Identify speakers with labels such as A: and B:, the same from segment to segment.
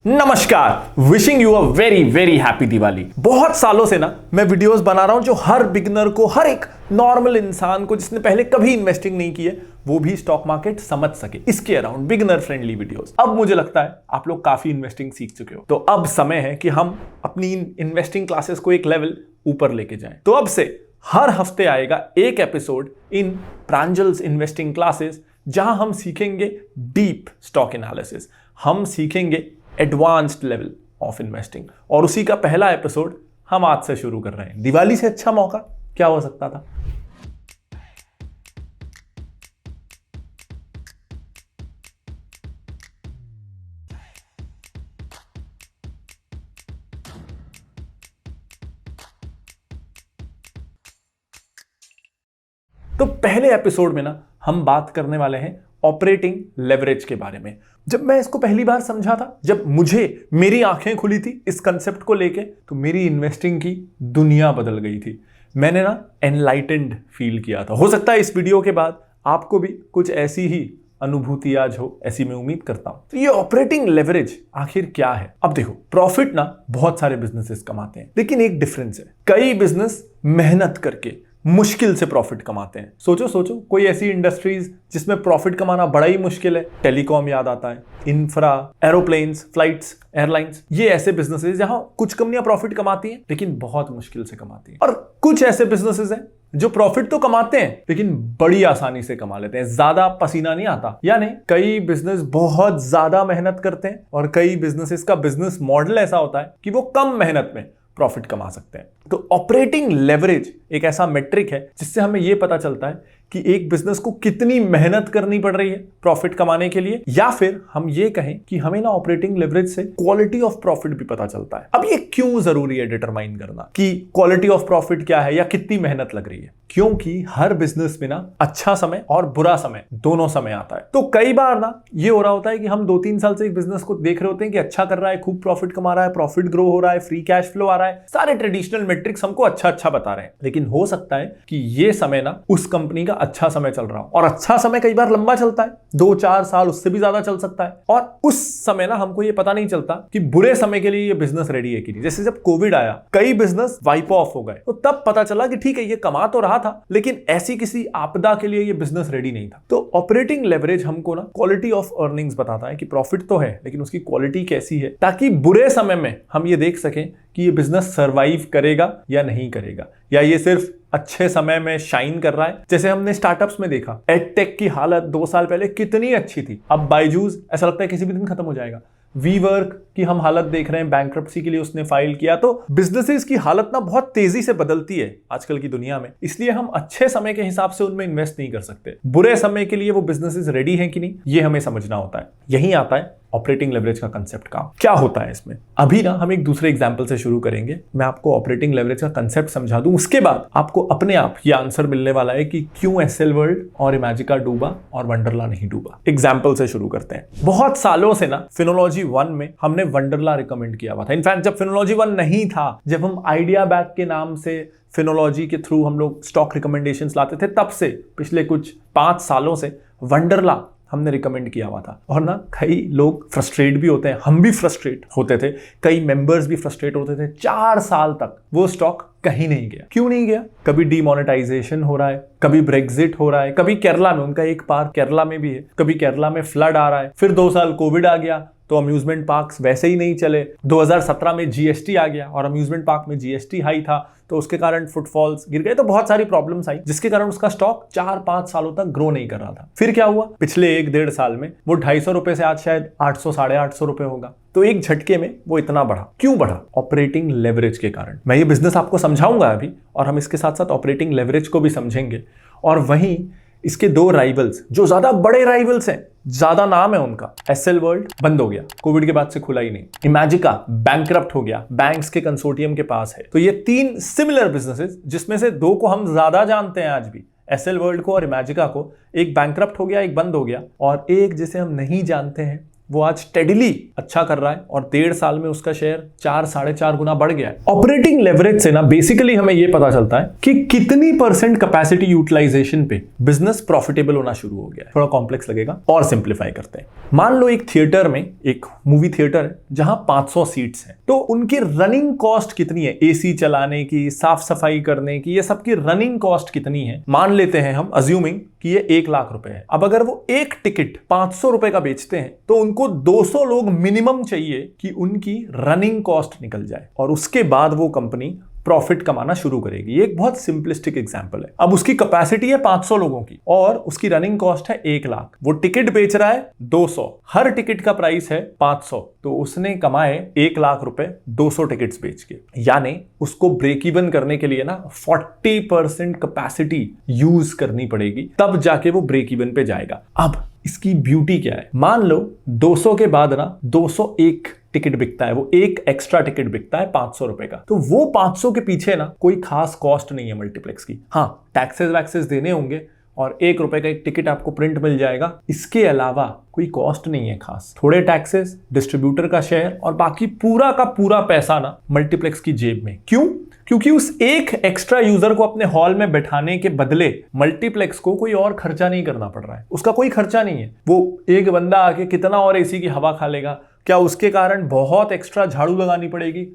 A: नमस्कार, wishing you a very very happy Diwali. बहुत सालों से ना मैं वीडियोस बना रहा हूं जो हर बिगिनर को, हर एक नॉर्मल इंसान को जिसने पहले कभी इन्वेस्टिंग नहीं की है वो भी स्टॉक मार्केट समझ सके, इसके अराउंड बिगिनर फ्रेंडली वीडियोस। अब मुझे लगता है आप लोग काफी इन्वेस्टिंग सीख चुके हो, तो अब समय है कि हम अपनी इन्वेस्टिंग क्लासेस को एक लेवल ऊपर लेके जाएं। तो अब से हर हफ्ते आएगा एक episode in Pranjal's investing classes, जहां हम सीखेंगे डीप स्टॉक एनालिसिस, हम सीखेंगे एडवांस्ड लेवल ऑफ इन्वेस्टिंग, और उसी का पहला एपिसोड हम आज से शुरू कर रहे हैं। दिवाली से अच्छा मौका क्या हो सकता था। तो पहले एपिसोड में ना हम बात करने वाले हैं ऑपरेटिंग लेवरेज के बारे में। जब मैं इसको पहली बार समझा था, जब मेरी आंखें खुली थी इस कंसेप्ट को लेके, तो मेरी इन्वेस्टिंग की दुनिया बदल गई थी। मैंने ना एनलाइटेंड फील किया था। हो सकता है इस वीडियो के बाद आपको भी कुछ ऐसी ही अनुभूति आज हो, ऐसी मैं उम्मीद करता हूं। तो ये ऑपरेटिंग लेवरेज आखिर क्या है। अब देखो, प्रॉफिट ना बहुत सारे बिजनेसेस कमाते हैं, लेकिन एक डिफरेंस है। कई बिजनेस मेहनत करके मुश्किल से प्रॉफिट कमाते हैं। सोचो कोई ऐसी इंडस्ट्रीज जिसमें प्रॉफिट कमाना बड़ा ही मुश्किल है। टेलीकॉम याद आता है, इंफ्रा, एरोप्लेन्स, फ्लाइट्स, एयरलाइंस, ये ऐसे बिजनेसेस जहां कुछ कंपनियां प्रॉफिट कमाती हैं लेकिन बहुत मुश्किल से कमाती हैं। और कुछ ऐसे बिजनेसेस हैं जो प्रॉफिट तो कमाते हैं लेकिन बड़ी आसानी से कमा लेते हैं, ज्यादा पसीना नहीं आता। यानी कई बिजनेस बहुत ज्यादा मेहनत करते हैं और कई बिजनेसेस का बिजनेस मॉडल ऐसा होता है कि वो कम मेहनत में प्रॉफिट कमा सकते हैं। तो ऑपरेटिंग लेवरेज एक ऐसा मेट्रिक है जिससे हमें यह पता चलता है कि एक बिजनेस को कितनी मेहनत करनी पड़ रही है प्रॉफिट कमाने के लिए, या फिर हम ये कहें कि हमें ना ऑपरेटिंग लेवरेज से क्वालिटी ऑफ प्रॉफिट भी पता चलता है। अब ये क्यों जरूरी है डिटरमाइन करना कि क्वालिटी ऑफ प्रॉफिट क्या है या कितनी मेहनत लग रही है। क्योंकि हर बिजनेस में ना अच्छा समय और बुरा समय दोनों समय आता है। तो कई बार ना ये हो रहा होता है कि हम 2-3 साल से एक बिजनेस को देख रहे होते हैं कि अच्छा कर रहा है, खूब प्रॉफिट कमा रहा है, प्रॉफिट ग्रो हो रहा है, फ्री कैश फ्लो आ रहा है, सारे ट्रेडिशनल मेट्रिक्स हमको अच्छा बता रहे हैं। लेकिन हो सकता है कि ये समय ना उस कंपनी का अच्छा समय चल रहा हो, और अच्छा समय कई बार लंबा चलता है, 2-4 साल, उससे भी ज्यादा चल सकता है। और उस समय ना हमको ये पता नहीं चलता कि बुरे समय के लिए ये बिजनेस रेडी है कि नहीं। जैसे जब कोविड आया, कई बिजनेस वाइप ऑफ हो गए, तो तब पता चला कि ठीक है ये कमा तो रहा था लेकिन ऐसी किसी आपदा के लिए ये बिजनेस रेडी नहीं था। तो ऑपरेटिंग लेवरेज हमको ना क्वालिटी ऑफ अर्निंग्स बताता है कि प्रॉफिट तो है लेकिन उसकी क्वालिटी कैसी है, ताकि बुरे समय में हम ये देख सकें कि ये बिजनेस सरवाइव करेगा या नहीं करेगा, या ये सिर्फ अच्छे समय में शाइन कर रहा है। जैसे हमने स्टार्टअप्स में देखा, एडटेक की हालत 2 साल पहले कितनी अच्छी थी, अब बायजूस ऐसा लगता है किसी भी दिन खत्म हो जाएगा। वीवर्क की हम हालत देख रहे हैं, बैंक्रप्सी के लिए उसने फाइल किया। तो बिजनेसेस की हालत ना बहुत तेजी से बदलती है आजकल की दुनिया में, इसलिए हम अच्छे समय के हिसाब से उनमें इन्वेस्ट नहीं कर सकते। बुरे समय के लिए वो बिजनेसेस रेडी हैं कि नहीं, ये हमें समझना होता है। यही आता है ऑपरेटिंग लेवरेज का कंसेप्ट का। क्या होता है इसमें, अभी ना हम एक दूसरे एग्जांपल से शुरू करेंगे। मैं आपको ऑपरेटिंग लेवरेज का कंसेप्ट समझा दूं, उसके बाद आपको अपने आप ये आंसर मिलने वाला है कि क्यों एसएल वर्ल्ड और इमेजिका डूबा और वंडरला नहीं डूबा। एग्जांपल से शुरू करते हैं। बहुत सालों से ना फिनोलॉजी 1 में हमने वंडरला रिकमेंड किया हुआ था। इनफैक्ट जब फिनोलॉजी 1 नहीं था, जब हम आइडिया बैक के नाम से फिनोलॉजी के थ्रू हम लोग स्टॉक रिकमेंडेशंस लाते थे, तब से पिछले कुछ 5 सालों से वंडरला हमने रिकमेंड किया हुआ था। और ना कई लोग फ्रस्ट्रेट भी होते हैं, हम भी फ्रस्ट्रेट होते थे, कई मेंबर्स भी फ्रस्ट्रेट होते थे। 4 साल तक वो स्टॉक कहीं नहीं गया। क्यों नहीं गया? कभी डीमोनेटाइजेशन हो रहा है, कभी ब्रेग्जिट हो रहा है, कभी केरला में, उनका एक पार्क केरला में भी है, कभी केरला में फ्लड आ रहा है, फिर 2 साल कोविड आ गया तो अम्यूजमेंट पार्क्स वैसे ही नहीं चले। 2017 में जीएसटी आ गया और अम्यूजमेंट पार्क में जीएसटी हाई था, तो उसके कारण फुटफॉल्स गिर गए। तो बहुत सारी प्रॉब्लम्स आई जिसके कारण उसका स्टॉक 4-5 सालों तक ग्रो नहीं कर रहा था। फिर क्या हुआ, पिछले 1-1.5 साल में वो 250 रुपए से आज शायद 800-850 रुपए होगा। तो एक झटके में वो इतना बढ़ा। क्यों बढ़ा? ऑपरेटिंग लेवरेज के कारण। मैं ये बिजनेस आपको समझाऊंगा अभी, और हम इसके साथ साथ ऑपरेटिंग लेवरेज को भी समझेंगे। और वहीं इसके 2 राइवल्स, जो ज्यादा बड़े राइवल्स हैं, ज्यादा नाम है उनका। एसएल वर्ल्ड बंद हो गया, कोविड के बाद से खुला ही नहीं। इमेजिका बैंकरप्ट हो गया, बैंक्स के कंसोर्टियम के पास है। तो ये 3 सिमिलर बिजनेसेस, जिसमें से 2 को हम ज्यादा जानते हैं आज भी, एसएल वर्ल्ड को और इमेजिका को। एक बैंकरप्ट हो गया, एक बंद हो गया, और एक जिसे हम नहीं जानते हैं वो आज स्टेडिली अच्छा कर रहा है और 1.5 साल में उसका शेयर 4-4.5 गुना बढ़ गया है। ऑपरेटिंग लेवरेज से ना बेसिकली हमें ये पता चलता है कि कितनी % कैपेसिटी यूटिलाइजेशन पे बिजनेस प्रॉफिटेबल होना शुरू हो गया है। थोड़ा कॉम्प्लेक्स लगेगा और सिंप्लीफाई करते हैं। मान लो एक थिएटर में, एक मूवी थिएटर है जहां 500 सीट्स हैं, तो उनकी रनिंग कॉस्ट कितनी है? एसी चलाने की, साफ सफाई करने की, ये सब की रनिंग कॉस्ट कितनी है? मान लेते हैं हम अज्यूमिंग कि ये 1 लाख रुपए है। अब अगर वो एक टिकट 500 रुपए का बेचते हैं तो उनको 200 लोग मिनिमम चाहिए कि उनकी रनिंग कॉस्ट निकल जाए और उसके बाद वो कंपनी प्रॉफिट कमाना शुरू करेगी। ये एक बहुत सिंपलिस्टिक एग्जांपल है। अब उसकी कैपेसिटी है 500 लोगों की और उसकी रनिंग कॉस्ट है 1 लाख। वो टिकट बेच रहा है 200, हर टिकट का प्राइस है 500, तो उसने कमाए 1 लाख रुपए 200 टिकट्स बेच के। यानी उसको ब्रेक इवन करने के लिए ना 40% कैपेसिटी यूज करनी पड़ेगी, तब जाके वो ब्रेक इवन पे जाएगा। अब इसकी ब्यूटी क्या है? मान लो 200 के बाद ना 201 टिकट बिकता है, वो एक एक्स्ट्रा टिकट बिकता है 500 रुपए का, तो वो 500 के पीछे ना कोई खास कॉस्ट नहीं है मल्टीप्लेक्स की। हाँ, टैक्सेस वैक्सेस देने होंगे और 1 रुपए का एक टिकट आपको प्रिंट मिल जाएगा। इसके अलावा कोई कॉस्ट नहीं है खास। थोड़े टैक्सेस, डिस्ट्रीब्यूटर का शेयर और बाकी पूरा का पूरा पैसा ना मल्टीप्लेक्स की जेब में। क्यों? क्योंकि उस एक एक्स्ट्रा यूजर को अपने हॉल में बैठाने के बदले मल्टीप्लेक्स को कोई और खर्चा नहीं करना पड़ रहा है। उसका कोई खर्चा नहीं है। वो एक बंदा आके कितना और एसी की हवा खा लेगा? क्या उसके कारण बहुत एक्स्ट्रा झाड़ू लगानी पड़ेगी?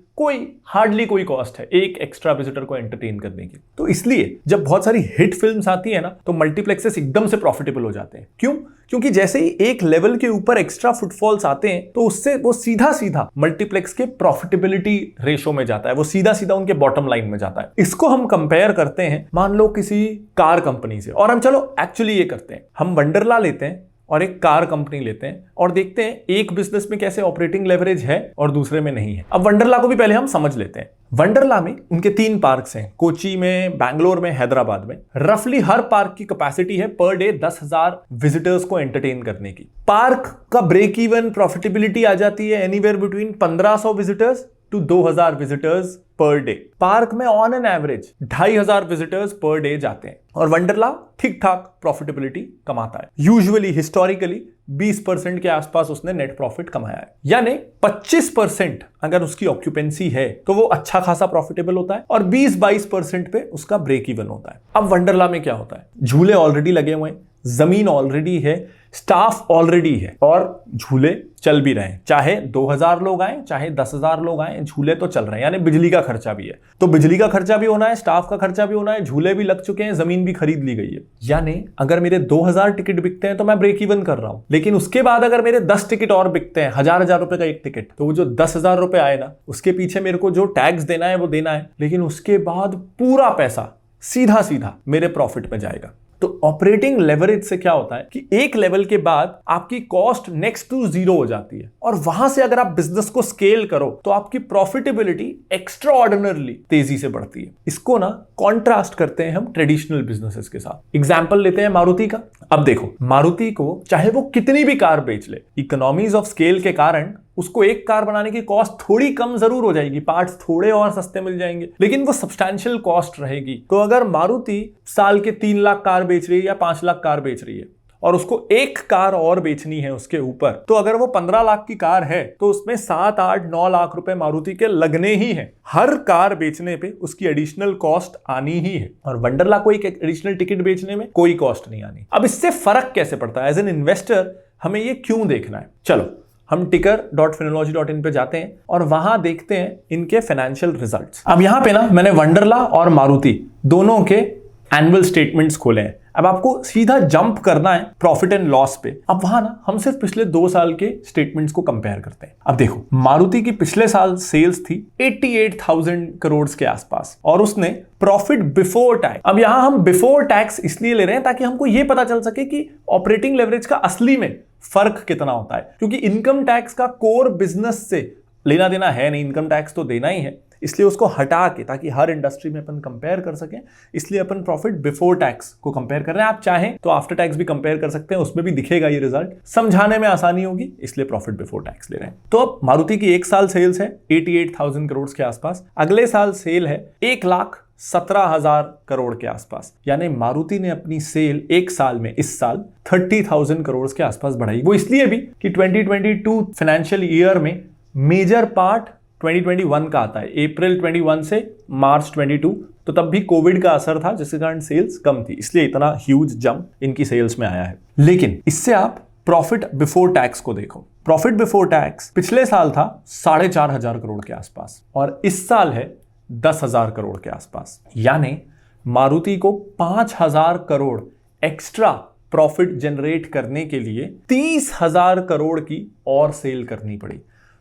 A: हार्डली कोई कॉस्ट है एक एक्स्ट्रा विजिटर को एंटरटेन करने की। तो इसलिए जब बहुत सारी हिट फिल्म्स आती है ना, तो मल्टीप्लेक्सेस एकदम से प्रॉफिटेबल हो जाते हैं। क्यों? क्योंकि जैसे ही एक लेवल के ऊपर एक्स्ट्रा फुटफॉल्स आते हैं तो उससे वो सीधा सीधा मल्टीप्लेक्स के प्रॉफिटेबिलिटी रेशो में जाता है, वो सीधा सीधा उनके बॉटम लाइन में जाता है। इसको हम कंपेयर करते हैं मान लो किसी कार कंपनी से, और हम चलो एक्चुअली ये करते हैं, हम वंडरला लेते हैं और एक कार कंपनी लेते हैं और देखते हैं एक बिजनेस में कैसे ऑपरेटिंग लेवरेज है और दूसरे में नहीं है। अब वंडरला को भी पहले हम समझ लेते हैं। वंडरला में उनके 3 पार्क्स हैं, कोची में, बैंगलोर में, हैदराबाद में। रफली हर पार्क की कैपेसिटी है पर डे 10,000 विजिटर्स को एंटरटेन करने की। पार्क का ब्रेक इवन प्रॉफिटेबिलिटी आ जाती है anywhere between 1500 visitors to 2000 visitors per day. Park में on an average 2500 visitors per day जाते हैं और वंडरला ठीक ठाक प्रॉफिटेबिलिटी कमाता है। यूजुअली हिस्टोरिकली 20% के आसपास उसने नेट प्रॉफिट कमाया है। यानी 25% अगर उसकी ऑक्यूपेंसी है तो वो अच्छा खासा प्रॉफिटेबल होता है और 20-22% पे उसका ब्रेक इवन होता है। अब वंडरला में क्या होता है? झूले ऑलरेडी लगे हुए हैं, जमीन ऑलरेडी है, स्टाफ ऑलरेडी है और झूले चल भी रहे हैं। चाहे 2000 लोग आए, चाहे 10,000 लोग आए, झूले तो चल रहे हैं। यानी बिजली का खर्चा भी है, तो बिजली का खर्चा भी होना है, स्टाफ का खर्चा भी होना है, झूले भी लग चुके हैं, जमीन भी खरीद ली गई है। यानी अगर मेरे 2000 टिकट बिकते हैं तो मैं ब्रेक इवन कर रहा हूं। लेकिन उसके बाद अगर मेरे 10 टिकट और बिकते हैं, 1000 रुपए का एक टिकट, तो वो जो 10,000 रुपए आए ना, उसके पीछे मेरे को जो टैक्स देना है वो देना है, लेकिन उसके बाद पूरा पैसा सीधा सीधा मेरे प्रॉफिट में जाएगा। तो ऑपरेटिंग लेवरेज से क्या होता है कि एक लेवल के बाद आपकी कॉस्ट नेक्स्ट टू 0 हो जाती है और वहां से अगर आप बिजनेस को स्केल करो तो आपकी प्रॉफिटेबिलिटी एक्स्ट्रा ऑर्डिनरली तेजी से बढ़ती है। इसको ना कॉन्ट्रास्ट करते हैं हम ट्रेडिशनल बिजनेसेस के साथ। एग्जांपल लेते हैं मारुति का। अब देखो, मारुति को चाहे वो कितनी भी कार बेच ले, इकोनॉमीज ऑफ स्केल के कारण उसको एक कार बनाने की कॉस्ट थोड़ी कम जरूर हो जाएगी, पार्ट्स थोड़े और सस्ते मिल जाएंगे, लेकिन वो सब्सटैंशियल कॉस्ट रहेगी। तो अगर मारुति साल के 3 लाख कार बेच रही है या 5 लाख कार बेच रही है और उसको एक कार और बेचनी है उसके ऊपर, तो अगर वो 15 लाख की कार है तो उसमें 7, 8, 9 लाख रुपए मारुति के लगने ही हैं। हर कार बेचने पे उसकी एडिशनल कॉस्ट आनी ही है और वंडरला को एक एडिशनल टिकट बेचने में कोई कॉस्ट नहीं आनी। अब इससे फर्क कैसे पड़ता है? एज एन इन्वेस्टर हमें ये क्यों देखना है? चलो हम ticker.finology.in पे जाते हैं और वहां देखते हैं इनके फाइनेंशियल रिजल्ट्स। अब यहां पे ना मैंने वंडरला और मारुति दोनों के एनुअल स्टेटमेंट्स खोले हैं। अब आपको सीधा जंप करना है प्रॉफिट एंड लॉस पे। अब वहां ना हम सिर्फ पिछले 2 साल के स्टेटमेंट्स को कंपेयर करते हैं। अब देखो, मारुति की पिछले साल सेल्स थी 88,000 करोड़ के आसपास और उसने प्रॉफिट बिफोर टैक्स, अब यहां हम बिफोर टैक्स इसलिए ले रहे हैं ताकि हमको यह पता चल सके कि ऑपरेटिंग लेवरेज का असली में फर्क कितना होता है, क्योंकि इनकम टैक्स का कोर बिजनेस से लेना देना है नहीं, इनकम टैक्स तो देना ही है, इसलिए उसको हटा के ताकि हर इंडस्ट्री में अपन कंपेयर कर सकें, इसलिए अपन प्रॉफिट बिफोर टैक्स को कंपेयर कर रहे हैं। आप चाहें तो आफ्टर टैक्स भी कंपेयर कर सकते हैं, उसमें भी दिखेगा ये रिजल्ट, समझाने में आसानी होगी, इसलिए प्रॉफिट बिफोर टैक्स ले रहे हैं। तो अब मारुति की एक साल सेल्स है 88,000 करोड़ के आसपास, अगले साल सेल है 1,00,000 17,000 करोड़ के आसपास। यानी मारुति ने अपनी सेल एक साल में इस साल 30,000 करोड़ के आसपास बढ़ाई। वो इसलिए भी कि 2022 फाइनेंशियल ईयर में मेजर पार्ट 2021 का आता है, अप्रैल 21 से मार्च 22, तो तब भी कोविड का असर था जिसके कारण सेल्स कम थी, इसलिए इतना ह्यूज जंप इनकी सेल्स में आया है। लेकिन इससे आप प्रॉफिट बिफोर टैक्स को देखो। प्रॉफिट बिफोर टैक्स पिछले साल था 4,500 करोड़ के आसपास और इस साल है 10,000 करोड़ के आसपास। यानी मारुति को 5,000 करोड़ एक्स्ट्रा प्रॉफिट जनरेट करने के लिए 30,000 करोड़ की और सेल करनी पड़ी।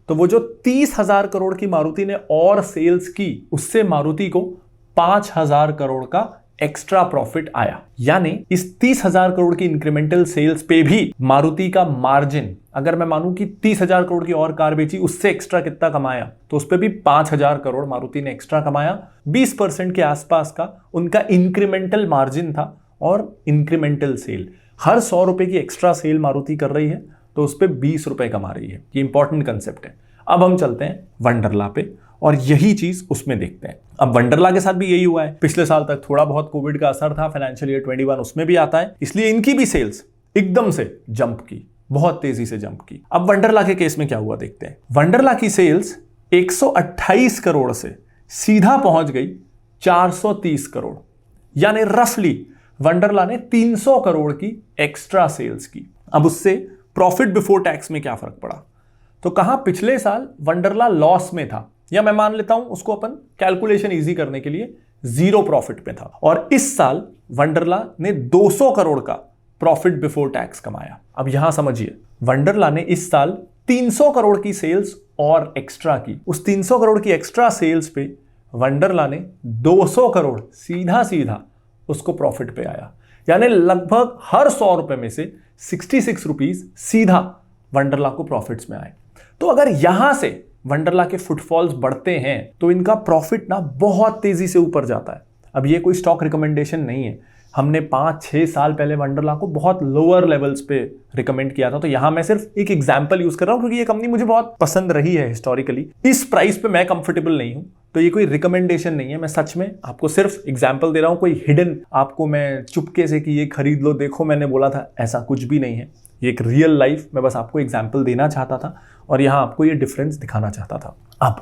A: तो वो जो 30,000 करोड़ की मारुति ने और सेल्स की, उससे मारुति को 5,000 करोड़ का एक्स्ट्रा प्रॉफिट आया। यानी इस 30,000 करोड़ की इंक्रीमेंटल सेल्स पे भी मारुति का मार्जिन, अगर मैं मानूं कि 30,000 करोड़ की और कार बेची, उससे एक्स्ट्रा कितना कमाया, तो उस पे भी 5,000 करोड़ मारुति ने एक्स्ट्रा कमाया। 20% के आसपास का उनका इंक्रीमेंटल मार्जिन था और इंक्रीमेंटल सेल, हर 100 रुपए की एक्स्ट्रा सेल मारुति कर रही है तो उस पर 20 रुपए कमा रही है। ये इंपॉर्टेंट कंसेप्ट है। अब हम चलते हैं वंडरला पे और यही चीज उसमें देखते हैं। अब वंडरला के साथ भी यही हुआ है। पिछले साल तक थोड़ा बहुत कोविड का असर था, फाइनेंशियल ईयर 21 उसमें भी आता है, इसलिए इनकी भी सेल्स एकदम से जंप की, बहुत तेजी से जंप की। अब वंडरला के केस में क्या हुआ देखते हैं। वंडरला की सेल्स 128 करोड़ से सीधा पहुंच गई 430 करोड़, यानी रफली वंडरला ने 300 करोड़ की एक्स्ट्रा सेल्स की। अब उससे प्रॉफिट बिफोर टैक्स में क्या फर्क पड़ा, तो कहां पिछले साल वंडरला लॉस में था, या मैं मान लेता हूं उसको अपन कैलकुलेशन इजी करने के लिए 0 प्रॉफिट में था, और इस साल वंडरला ने 200 करोड़ का प्रॉफिट बिफोर टैक्स कमाया। अब यहां समझिए, वंडरला ने इस साल 300 करोड़ की सेल्स और एक्स्ट्रा की। उस 300 करोड़ की एक्स्ट्रा सेल्स पे वंडरला ने 200 करोड़ सीधा सीधा उसको प्रॉफिट पे आया। यानी लगभग हर 100 रुपए में से 66 रुपीज सीधा वंडरला को प्रॉफिट्स में आए। तो अगर यहां से वंडरला के फुटफॉल्स बढ़ते हैं तो इनका प्रॉफिट ना बहुत तेजी से ऊपर जाता है। अब ये कोई स्टॉक रिकमेंडेशन नहीं है, हमने 5-6 साल पहले वंडरला को बहुत लोअर लेवल्स पे रिकमेंड किया था, तो यहां मैं सिर्फ एक एग्जांपल यूज कर रहा हूं क्योंकि ये कंपनी मुझे बहुत पसंद रही है हिस्टोरिकली। इस प्राइस पे मैं कंफर्टेबल नहीं हूं, तो ये कोई रिकमेंडेशन नहीं है, मैं सच में आपको सिर्फ एग्जाम्पल दे रहा हूं। कोई हिडन आपको मैं चुपके से कि ये खरीद लो, देखो मैंने बोला था, ऐसा कुछ भी नहीं है। ये एक रियल लाइफ, मैं बस आपको एग्जाम्पल देना चाहता था और यहां आपको ये डिफरेंस दिखाना चाहता था। अब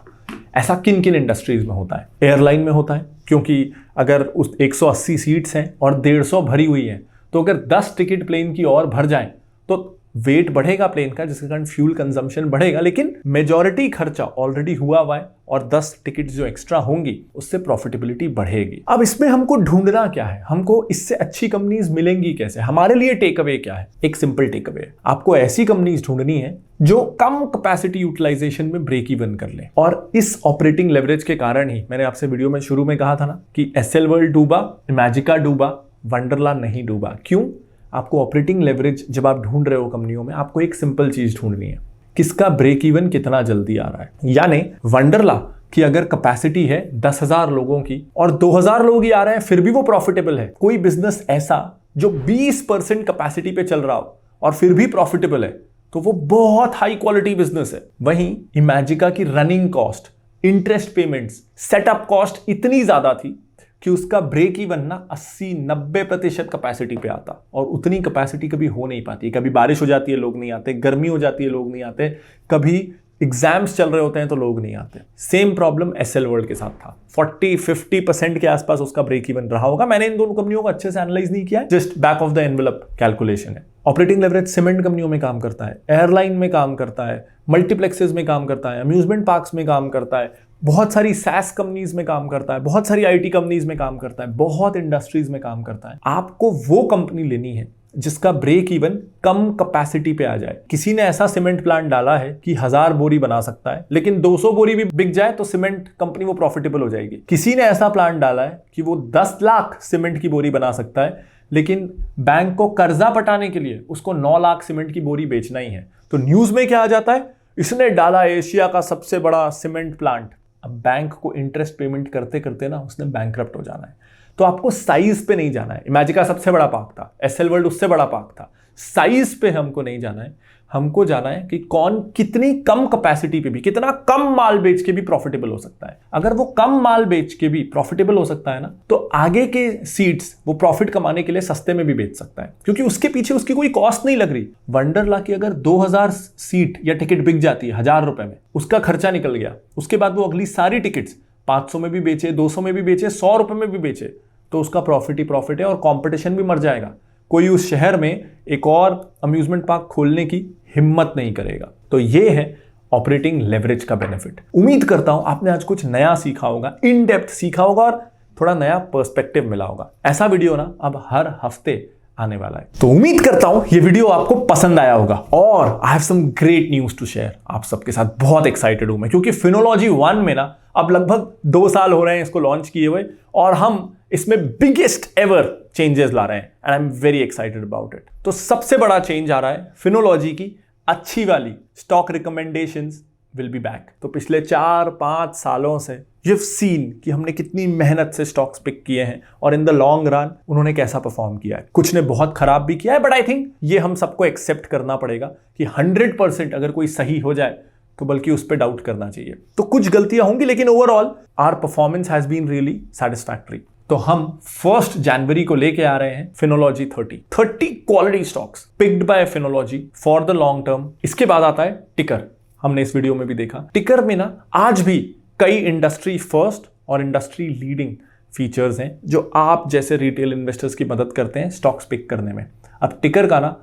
A: ऐसा किन किन इंडस्ट्रीज में होता है। एयरलाइन में होता है, क्योंकि अगर उस 180 सीट्स हैं और 150 भरी हुई हैं, तो अगर 10 टिकट प्लेन की और भर जाएं तो वेट बढ़ेगा प्लेन का, जिसके कारण फ्यूल कंजम्पशन बढ़ेगा, लेकिन मेजॉरिटी खर्चा ऑलरेडी हुआ है और 10 टिकट जो एक्स्ट्रा होंगी उससे प्रॉफिटेबिलिटी बढ़ेगी। अब इसमें हमको ढूंढना क्या है, हमको इससे अच्छी कंपनीज मिलेंगी कैसे, हमारे लिए टेक अवे क्या है। एक सिंपल टेक अवे है, आपको ऐसी कंपनीज ढूंढनी है जो कम कैपेसिटी यूटिलाइजेशन में ब्रेक इवन कर ले। और इस ऑपरेटिंग लेवरेज के कारण ही मैंने आपसे वीडियो में शुरू में कहा था ना कि एसएल वर्ल्ड डूबा, इमेजिका डूबा, वंडरला नहीं डूबा। क्यों? आपको ऑपरेटिंग लेवरेज जब आप ढूंढ रहे हो कंपनियों में, आपको एक सिंपल चीज ढूंढनी है, किसका ब्रेक इवन कितना जल्दी आ रहा है। यानी वंडरला की अगर कैपेसिटी है 10,000 लोगों की और 2,000 लोग ही आ रहे हैं फिर भी वो प्रॉफिटेबल है। कोई बिजनेस ऐसा जो 20% कैपेसिटी पे चल रहा हो और फिर भी प्रॉफिटेबल है, तो वो बहुत हाई क्वालिटी बिजनेस है। वहीं इमेजिका की running cost, interest payments, setup cost इतनी ज्यादा थी कि उसका ब्रेक इवन ना 80-90% कैपेसिटी पे आता, और उतनी कैपेसिटी कभी हो नहीं पाती। कभी बारिश हो जाती है लोग नहीं आते, गर्मी हो जाती है लोग नहीं आते, कभी एग्जाम्स चल रहे होते हैं तो लोग नहीं आते। सेम प्रॉब्लम एसएल वर्ल्ड के साथ था, 40-50% के आसपास उसका ब्रेक इवन रहा होगा। मैंने इन दोनों कंपनियों को अच्छे से एनालाइज नहीं किया, just back of the envelope calculation है। ऑपरेटिंग लेवरेज सीमेंट कंपनियों में काम करता है, एयरलाइन में काम करता है, मल्टीप्लेक्सेस में काम करता है, अम्यूजमेंट पार्क्स में काम करता है, बहुत सारी सैस कंपनीज में काम करता है, बहुत सारी आईटी कंपनीज में काम करता है, बहुत इंडस्ट्रीज में काम करता है। आपको वो कंपनी लेनी है जिसका ब्रेक इवन कम कैपेसिटी पे आ जाए। किसी ने ऐसा सीमेंट प्लांट डाला है कि 1000 बोरी बना सकता है, लेकिन 200 बोरी भी बिक जाए तो सीमेंट कंपनी वो प्रॉफिटेबल हो जाएगी। किसी ने ऐसा प्लांट डाला है कि वो 10 लाख सीमेंट की बोरी बना सकता है, लेकिन बैंक को कर्जा पटाने के लिए उसको 9 लाख सीमेंट की बोरी बेचना ही है, तो न्यूज में क्या आ जाता है, इसने डाला एशिया का सबसे बड़ा सीमेंट प्लांट। अब बैंक को इंटरेस्ट पेमेंट करते करते ना उसने बैंकरप्ट हो जाना है। तो आपको साइज पे नहीं जाना है। इमेजिका सबसे बड़ा पार्क था, एसएल वर्ल्ड उससे बड़ा पार्क था, साइज पे हमको नहीं जाना है, हमको जाना है कि कौन कितनी कम कैपेसिटी पे भी, कितना कम माल बेच के भी प्रॉफिटेबल हो सकता है। अगर वो कम माल बेच के भी प्रॉफिटेबल हो सकता है ना, तो आगे के सीट्स वो प्रॉफिट कमाने के लिए सस्ते में भी बेच सकता है, क्योंकि उसके पीछे उसकी कोई कॉस्ट नहीं लग रही। वंडरला की अगर 2000 सीट या टिकट बिक जाती है 1000 रुपए में, उसका खर्चा निकल गया, उसके बाद वो अगली सारी टिकट्स 500 में भी बेचे, 200 में भी बेचे, 100 रुपए में भी बेचे, तो उसका प्रॉफिट ही प्रॉफिट है और कंपटीशन भी मर जाएगा। कोई उस शहर में एक और अम्यूजमेंट पार्क खोलने की हिम्मत नहीं करेगा। तो ये है ऑपरेटिंग लेवरेज का बेनिफिट। उम्मीद करता हूं आपने आज कुछ नया सीखा होगा, इन डेप्थ सीखा होगा और थोड़ा नया पर्सपेक्टिव मिला होगा। ऐसा वीडियो ना अब हर हफ्ते आने वाला है, तो उम्मीद करता हूं ये वीडियो आपको पसंद आया होगा। और I have some great news to share आप सबके साथ। बहुत एक्साइटेड हूं मैं, क्योंकि फिनोलॉजी 1 में ना अब लगभग 2 साल हो रहे हैं इसको लॉन्च किए हुए, और हम इसमें बिगेस्ट एवर चेंजेस ला रहे हैं and I am very excited about it. तो सबसे बड़ा चेंज आ रहा है फिनोलॉजी की अच्छी वाली stock recommendations will be back. तो पिछले 4-5 सालों से यू हैव सीन कि हमने कितनी मेहनत से स्टॉक्स पिक किए हैं और इन द लॉन्ग रन उन्होंने कैसा परफॉर्म किया है। कुछ ने बहुत खराब भी किया है, बट आई थिंक ये हम सबको एक्सेप्ट करना पड़ेगा कि 100% अगर कोई सही हो जाए तो बल्कि उस पर डाउट करना चाहिए। तो कुछ गलतियां होंगी, लेकिन overall our performance has been really satisfactory. तो हम 1 जनवरी को लेके आ रहे हैं Finology 30 quality stocks picked by Finology for the long term. इसके बाद आता है टिकर। हमने इस वीडियो में भी देखा, टिकर में ना आज भी कई इंडस्ट्री फर्स्ट और इंडस्ट्री लीडिंग फीचर्स हैं जो आप जैसे रिटेल इन्वेस्टर्स की मदद करते हैं स्टॉक्स पिक करने में। अब टिकर का ना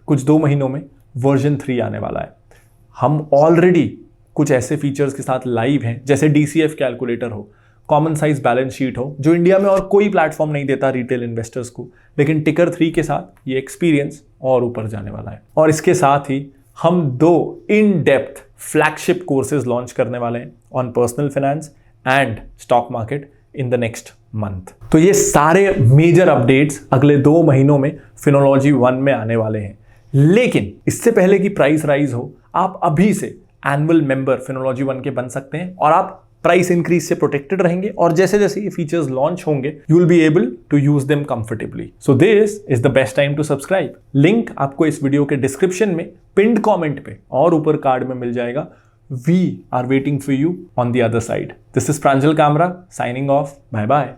A: कुछ 2 महीनों में वर्जन 3 आने वाला है। हम ऑलरेडी कुछ ऐसे फीचर्स के साथ लाइव हैं, जैसे DCF कैलकुलेटर हो, कॉमन साइज बैलेंस शीट हो, जो इंडिया में और कोई प्लेटफॉर्म नहीं देता रिटेल इन्वेस्टर्स को, लेकिन टिकर 3 के साथ ये एक्सपीरियंस और ऊपर जाने वाला है। और इसके साथ ही हम 2 in depth flagship courses launch करने वाले हैं on personal finance and stock market in the next month. तो ये सारे मेजर अपडेट्स अगले 2 महीनों में फिनोलॉजी 1 में आने वाले हैं। लेकिन इससे पहले कि प्राइस राइज हो, आप अभी से एनुअल मेंबर फिनोलॉजी 1 के बन सकते हैं और आप प्राइस इंक्रीज से प्रोटेक्टेड रहेंगे। और जैसे जैसे ये फीचर्स लॉन्च होंगे you will be able to use them comfortably. So this is the best time to subscribe. Link आपको इस वीडियो के डिस्क्रिप्शन में पिन्ड कमेंट पे और ऊपर कार्ड में मिल जाएगा। We are waiting for you on the other side. This is Pranjal Kamra signing off. Bye bye.